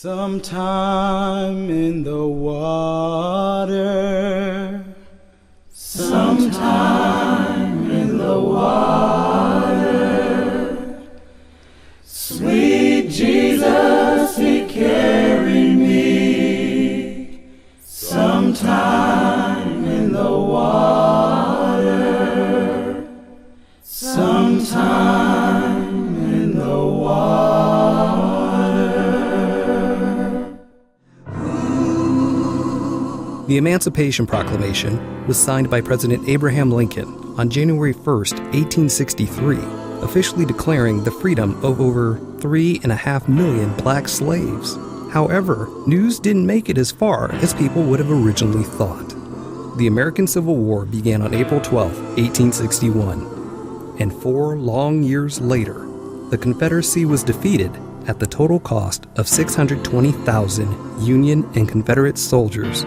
Sometime in the water, sometime in the water, sweet Jesus, He carried me. Sometime in the water, sometime in the water. The Emancipation Proclamation was signed by President Abraham Lincoln on January 1, 1863, officially declaring the freedom of over 3.5 million black slaves. However, news didn't make it as far as people would have originally thought. The American Civil War began on April 12, 1861, and 4 long years later, the Confederacy was defeated at the total cost of 620,000 Union and Confederate soldiers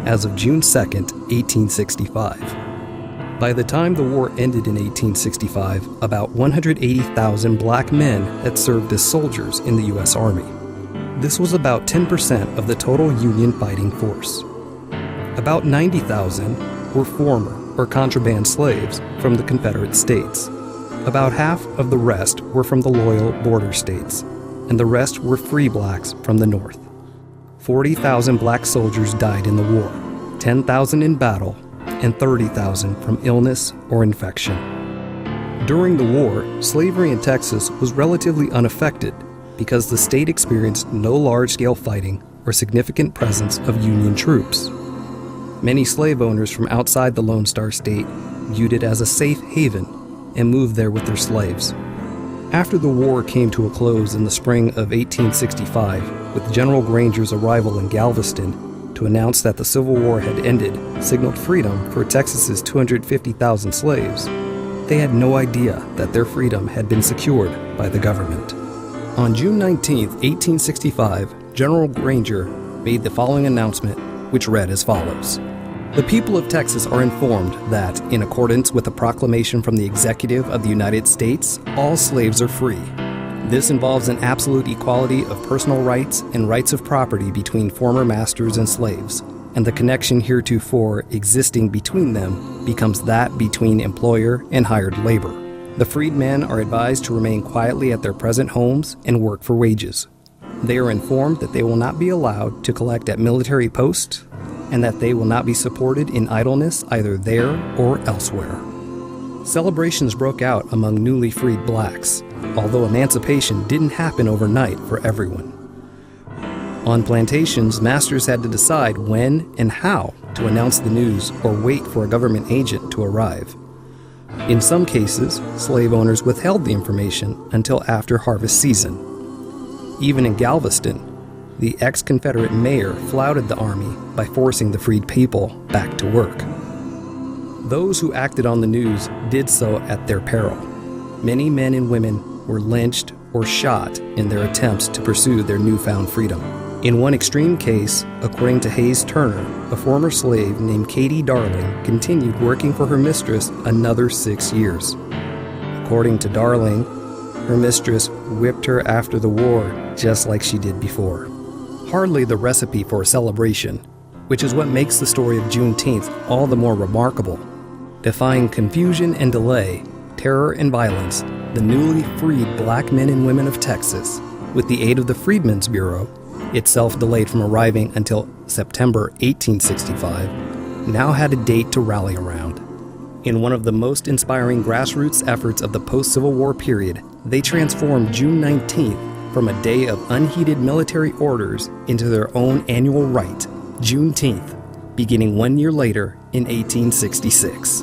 as of June 2, 1865. By the time the war ended in 1865, about 180,000 black men had served as soldiers in the U.S. Army. This was about 10% of the total Union fighting force. About 90,000 were former or contraband slaves from the Confederate States. About half of the rest were from the loyal border states, and the rest were free blacks from the North. 40,000 black soldiers died in the war, 10,000 in battle, and 30,000 from illness or infection. During the war, slavery in Texas was relatively unaffected because the state experienced no large-scale fighting or significant presence of Union troops. Many slave owners from outside the Lone Star State viewed it as a safe haven and moved there with their slaves. After the war came to a close in the spring of 1865, with General Granger's arrival in Galveston to announce that the Civil War had ended, signaled freedom for Texas's 250,000 slaves, they had no idea that their freedom had been secured by the government. On June 19, 1865, General Granger made the following announcement, which read as follows. The people of Texas are informed that, in accordance with a proclamation from the Executive of the United States, all slaves are free. This involves an absolute equality of personal rights and rights of property between former masters and slaves, and the connection heretofore existing between them becomes that between employer and hired labor. The freedmen are advised to remain quietly at their present homes and work for wages. They are informed that they will not be allowed to collect at military posts, and that they will not be supported in idleness either there or elsewhere. Celebrations broke out among newly freed blacks, although emancipation didn't happen overnight for everyone. On plantations, masters had to decide when and how to announce the news or wait for a government agent to arrive. In some cases, slave owners withheld the information until after harvest season. Even in Galveston, the ex-Confederate mayor flouted the army by forcing the freed people back to work. Those who acted on the news did so at their peril. Many men and women were lynched or shot in their attempts to pursue their newfound freedom. In one extreme case, according to Hayes Turner, a former slave named Katie Darling continued working for her mistress another 6 years. According to Darling, her mistress whipped her after the war just like she did before. Hardly the recipe for a celebration, which is what makes the story of Juneteenth all the more remarkable. Defying confusion and delay, terror and violence, the newly freed black men and women of Texas, with the aid of the Freedmen's Bureau, itself delayed from arriving until September 1865, now had a date to rally around. In one of the most inspiring grassroots efforts of the post-Civil War period, they transformed June 19th from a day of unheeded military orders into their own annual rite, Juneteenth, beginning 1 year later in 1866.